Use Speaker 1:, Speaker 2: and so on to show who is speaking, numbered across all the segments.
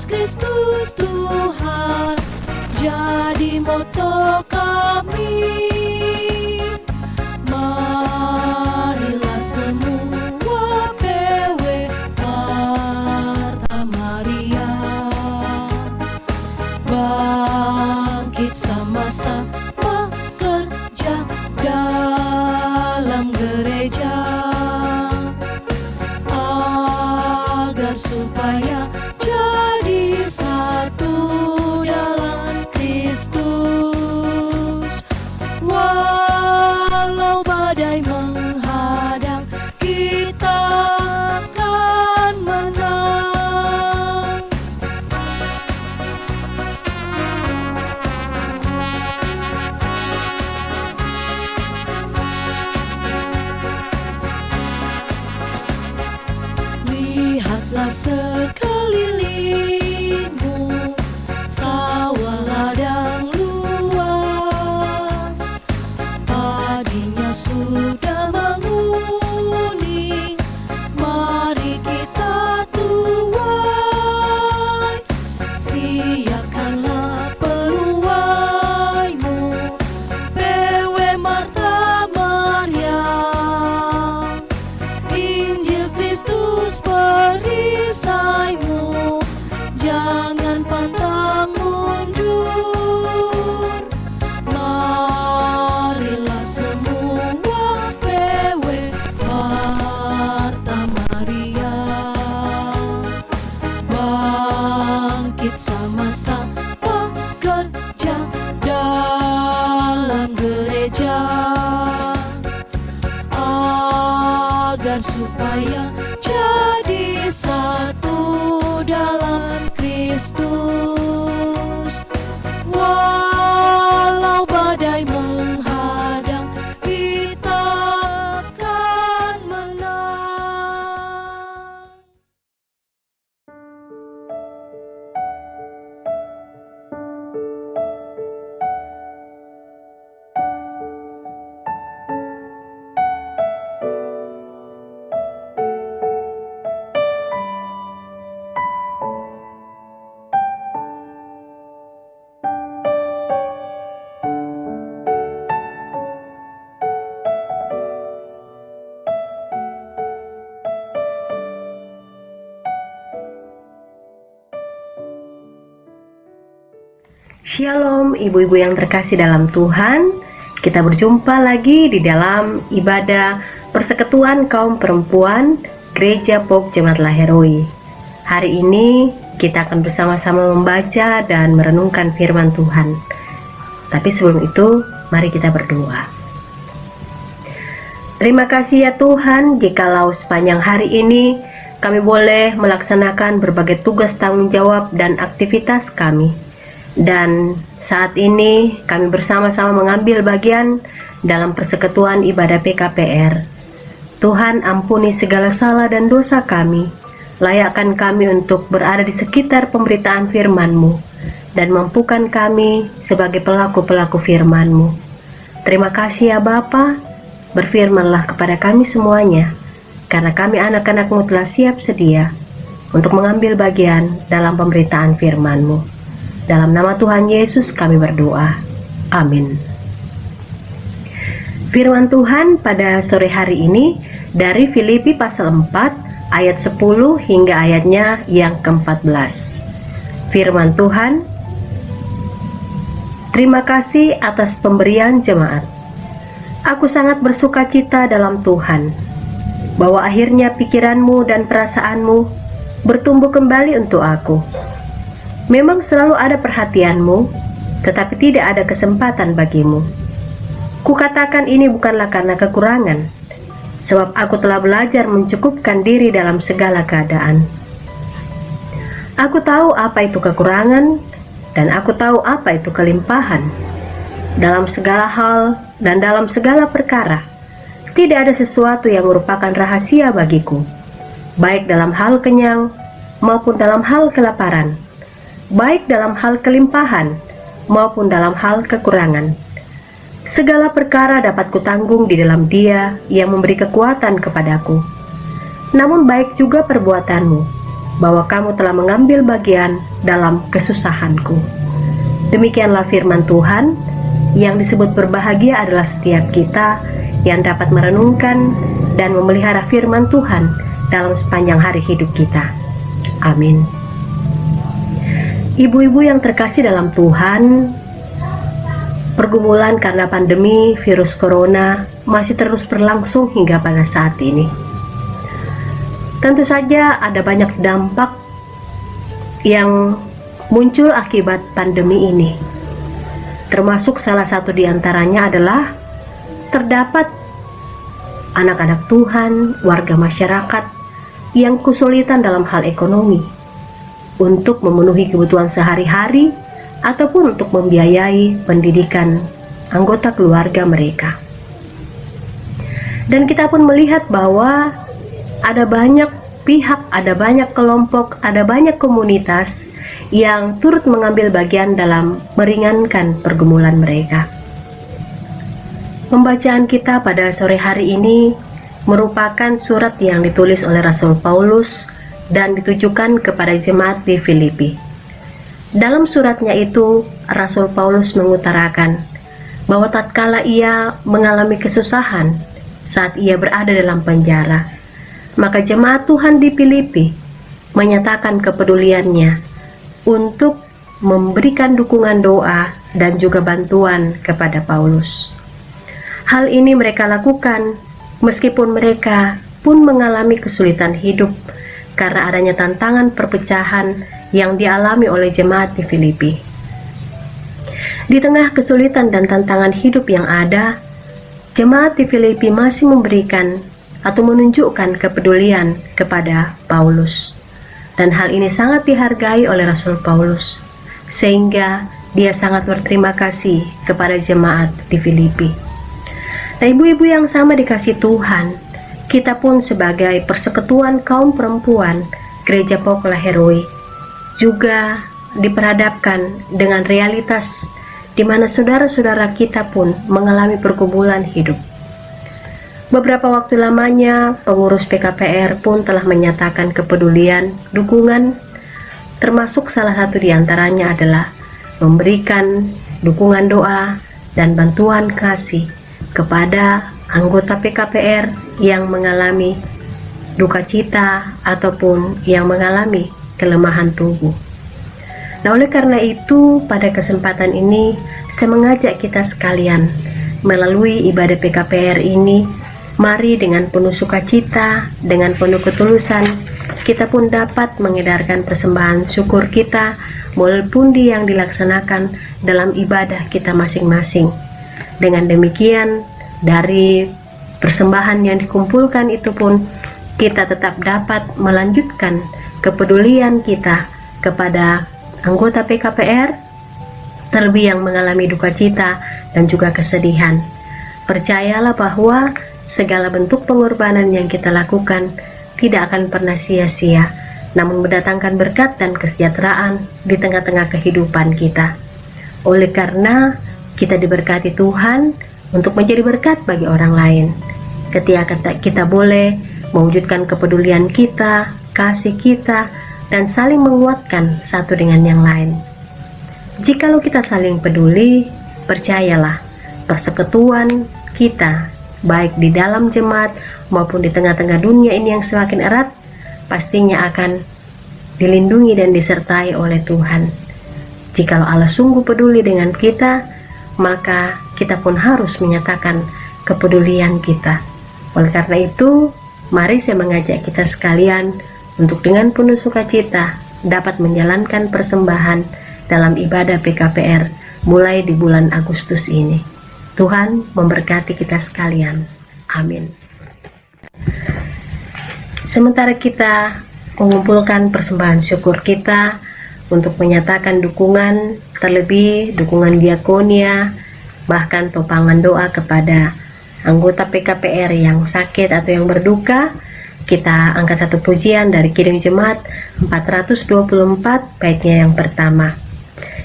Speaker 1: Kristus Tuhan jadi moto kami. Marilah semua PW Marta Maria bangkit sama-sama kerja dalam gereja agar supaya jadi satu dalam Kristus. Walau badai menghadang, kita akan menang. Lihatlah sekelilingmu, sawah ladang luas, padinya sudah menguning. Mari kita tuai, siapkanlah peruaimu, PW Marta Maria. Injil Kristus perisaimu, jangan pantang mundur. Marilah semua PW Marta Maria bangkit sama-sama kerja dalam gereja agar supaya jadi satu dalam Kristus. Walau badai menghadang, kita akan menang.
Speaker 2: Shalom ibu-ibu yang terkasih dalam Tuhan. Kita berjumpa lagi di dalam ibadah persekutuan kaum perempuan Gereja POG Jemaat Laheroi. Hari ini kita akan bersama-sama membaca dan merenungkan firman Tuhan. Tapi sebelum itu, mari kita berdoa. Terima kasih ya Tuhan, jikalau sepanjang hari ini kami boleh melaksanakan berbagai tugas tanggung jawab dan aktivitas kami. Dan saat ini kami bersama-sama mengambil bagian dalam persekutuan ibadah PKPR. Tuhan, ampuni segala salah dan dosa kami. Layakkan kami untuk berada di sekitar pemberitaan firman-Mu dan mampukan kami sebagai pelaku-pelaku firman-Mu. Terima kasih ya Bapa, berfirmanlah kepada kami semuanya, karena kami anak-anak-Mu telah siap sedia untuk mengambil bagian dalam pemberitaan firman-Mu. Dalam nama Tuhan Yesus kami berdoa. Amin. Firman Tuhan pada sore hari ini dari Filipi pasal 4 ayat 10 hingga ayatnya yang ke-14. Firman Tuhan, terima kasih atas pemberian jemaat. Aku sangat bersukacita dalam Tuhan, bahwa akhirnya pikiranmu dan perasaanmu bertumbuh kembali untuk aku. Memang selalu ada perhatianmu, tetapi tidak ada kesempatan bagimu. Kukatakan ini bukanlah karena kekurangan, sebab aku telah belajar mencukupkan diri dalam segala keadaan. Aku tahu apa itu kekurangan, dan aku tahu apa itu kelimpahan. Dalam segala hal dan dalam segala perkara, tidak ada sesuatu yang merupakan rahasia bagiku, baik dalam hal kenyang maupun dalam hal kelaparan, baik dalam hal kelimpahan maupun dalam hal kekurangan. Segala perkara dapat kutanggung di dalam Dia yang memberi kekuatan kepadaku. Namun baik juga perbuatanmu, bahwa kamu telah mengambil bagian dalam kesusahanku. Demikianlah firman Tuhan. Yang disebut berbahagia adalah setiap kita yang dapat merenungkan dan memelihara firman Tuhan dalam sepanjang hari hidup kita. Amin. Ibu-ibu yang terkasih dalam Tuhan, pergumulan karena pandemi virus corona masih terus berlangsung hingga pada saat ini. Tentu saja ada banyak dampak yang muncul akibat pandemi ini. Termasuk salah satu di antaranya adalah terdapat anak-anak Tuhan, warga masyarakat yang kesulitan dalam hal ekonomi untuk memenuhi kebutuhan sehari-hari ataupun untuk membiayai pendidikan anggota keluarga mereka. Dan kita pun melihat bahwa ada banyak pihak, ada banyak kelompok, ada banyak komunitas yang turut mengambil bagian dalam meringankan pergumulan mereka. Pembacaan kita pada sore hari ini merupakan surat yang ditulis oleh Rasul Paulus dan ditujukan kepada jemaat di Filipi. Dalam suratnya itu, Rasul Paulus mengutarakan bahwa tatkala ia mengalami kesusahan saat ia berada dalam penjara, maka jemaat Tuhan di Filipi menyatakan kepeduliannya untuk memberikan dukungan doa dan juga bantuan kepada Paulus. Hal ini mereka lakukan meskipun mereka pun mengalami kesulitan hidup karena adanya tantangan perpecahan yang dialami oleh jemaat di Filipi. Di tengah kesulitan dan tantangan hidup yang ada, jemaat di Filipi masih memberikan atau menunjukkan kepedulian kepada Paulus. Dan hal ini sangat dihargai oleh Rasul Paulus, sehingga dia sangat berterima kasih kepada jemaat di Filipi. Nah, ibu-ibu yang sama dikasih Tuhan, kita pun sebagai persekutuan kaum perempuan Gereja Pokla Heroi juga diperhadapkan dengan realitas di mana saudara-saudara kita pun mengalami pergumulan hidup. Beberapa waktu lamanya pengurus PKPR pun telah menyatakan kepedulian, dukungan, termasuk salah satu di antaranya adalah memberikan dukungan doa dan bantuan kasih kepada anggota PKPR yang mengalami duka cita ataupun yang mengalami kelemahan tubuh. Nah, oleh karena itu pada kesempatan ini saya mengajak kita sekalian melalui ibadah PKPR ini, mari dengan penuh sukacita, dengan penuh ketulusan, kita pun dapat mengedarkan persembahan syukur kita walaupun yang dilaksanakan dalam ibadah kita masing-masing. Dengan demikian, dari persembahan yang dikumpulkan itu pun kita tetap dapat melanjutkan kepedulian kita kepada anggota PKPR, terlebih yang mengalami duka cita dan juga kesedihan. Percayalah bahwa segala bentuk pengorbanan yang kita lakukan tidak akan pernah sia-sia, namun mendatangkan berkat dan kesejahteraan di tengah-tengah kehidupan kita. Oleh karena kita diberkati Tuhan untuk menjadi berkat bagi orang lain. Ketika kita boleh mewujudkan kepedulian kita, kasih kita, dan saling menguatkan satu dengan yang lain. Jikalau kita saling peduli, percayalah, persekutuan kita, baik di dalam jemaat maupun di tengah-tengah dunia ini yang semakin erat, pastinya akan dilindungi dan disertai oleh Tuhan. Jikalau Allah sungguh peduli dengan kita, maka kita pun harus menyatakan kepedulian kita. Oleh karena itu, mari saya mengajak kita sekalian untuk dengan penuh sukacita dapat menjalankan persembahan dalam ibadah PKPR mulai di bulan Agustus ini. Tuhan memberkati kita sekalian. Amin. Sementara kita mengumpulkan persembahan syukur kita untuk menyatakan dukungan, terlebih dukungan diakonia, bahkan topangan doa kepada anggota PKPR yang sakit atau yang berduka, kita angkat satu pujian dari Kidung Jemaat 424, baitnya yang pertama.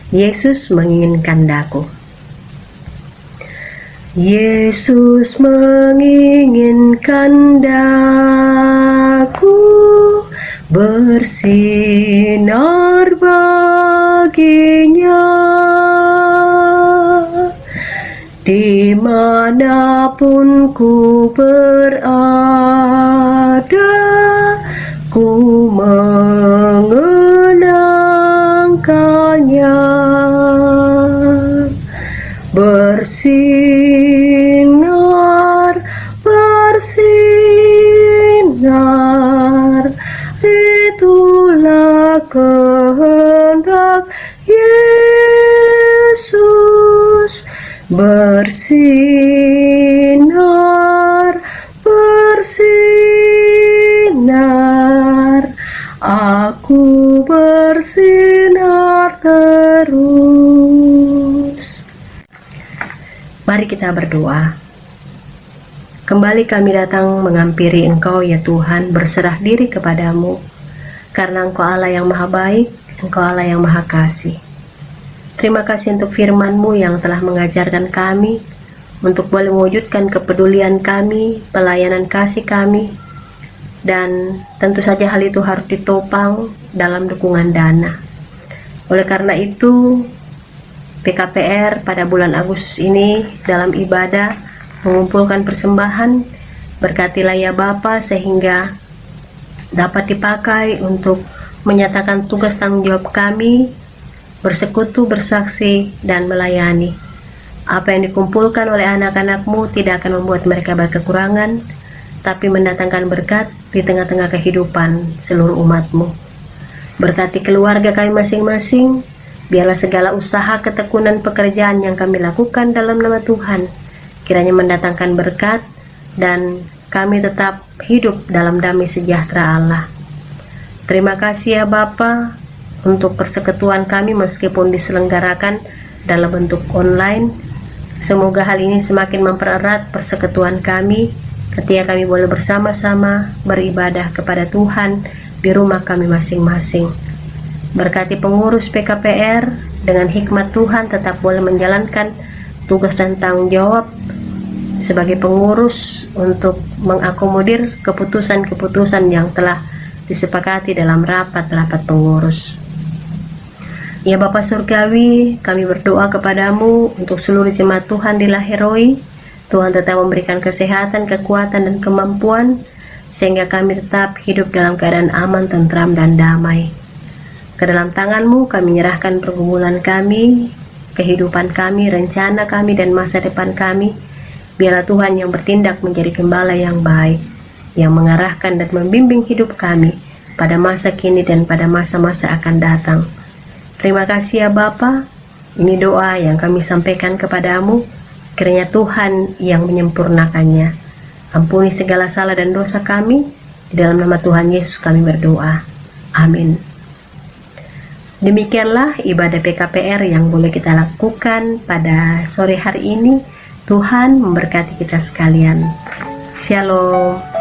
Speaker 2: Yesus menginginkan daku. Yesus menginginkan daku bersinar baginya. Dimanapun ku berada, ku mengenangkannya. Bersinar, bersinar, itulah kehendak Yesus. Bersinar, bersinar, aku bersinar terus. Mari kita berdoa. Kembali kami datang menghampiri Engkau ya Tuhan, berserah diri kepadamu, karena Engkau Allah yang maha baik, Engkau Allah yang maha kasih. Terima kasih untuk firman-Mu yang telah mengajarkan kami untuk boleh mewujudkan kepedulian kami, pelayanan kasih kami, dan tentu saja hal itu harus ditopang dalam dukungan dana. Oleh karena itu, PKPR pada bulan Agustus ini dalam ibadah mengumpulkan persembahan, berkatilah ya Bapa sehingga dapat dipakai untuk menyatakan tugas tanggung jawab kami, bersekutu, bersaksi, dan melayani. Apa yang dikumpulkan oleh anak-anak-Mu tidak akan membuat mereka berkekurangan, tapi mendatangkan berkat di tengah-tengah kehidupan seluruh umat-Mu. Berkati keluarga kami masing-masing, biarlah segala usaha, ketekunan, pekerjaan yang kami lakukan dalam nama Tuhan, kiranya mendatangkan berkat, dan kami tetap hidup dalam damai sejahtera Allah. Terima kasih ya Bapa, untuk persekutuan kami meskipun diselenggarakan dalam bentuk online. Semoga hal ini semakin mempererat persekutuan kami ketika kami boleh bersama-sama beribadah kepada Tuhan di rumah kami masing-masing. Berkati pengurus PKPR dengan hikmat Tuhan tetap boleh menjalankan tugas dan tanggung jawab sebagai pengurus untuk mengakomodir keputusan-keputusan yang telah disepakati dalam rapat-rapat pengurus. Ya Bapa Surgawi, kami berdoa kepadamu untuk seluruh jemaat Tuhan di Laheroi. Tuhan tetap memberikan kesehatan, kekuatan, dan kemampuan, sehingga kami tetap hidup dalam keadaan aman, tentram, dan damai. Ke dalam tangan-Mu kami menyerahkan pergumulan kami, kehidupan kami, rencana kami, dan masa depan kami. Biarlah Tuhan yang bertindak menjadi gembala yang baik, yang mengarahkan dan membimbing hidup kami pada masa kini dan pada masa-masa akan datang. Terima kasih ya Bapa. Ini doa yang kami sampaikan kepadamu, kiranya Tuhan yang menyempurnakannya. Ampuni segala salah dan dosa kami, di dalam nama Tuhan Yesus kami berdoa. Amin. Demikianlah ibadah PKPR yang boleh kita lakukan pada sore hari ini. Tuhan memberkati kita sekalian. Shalom.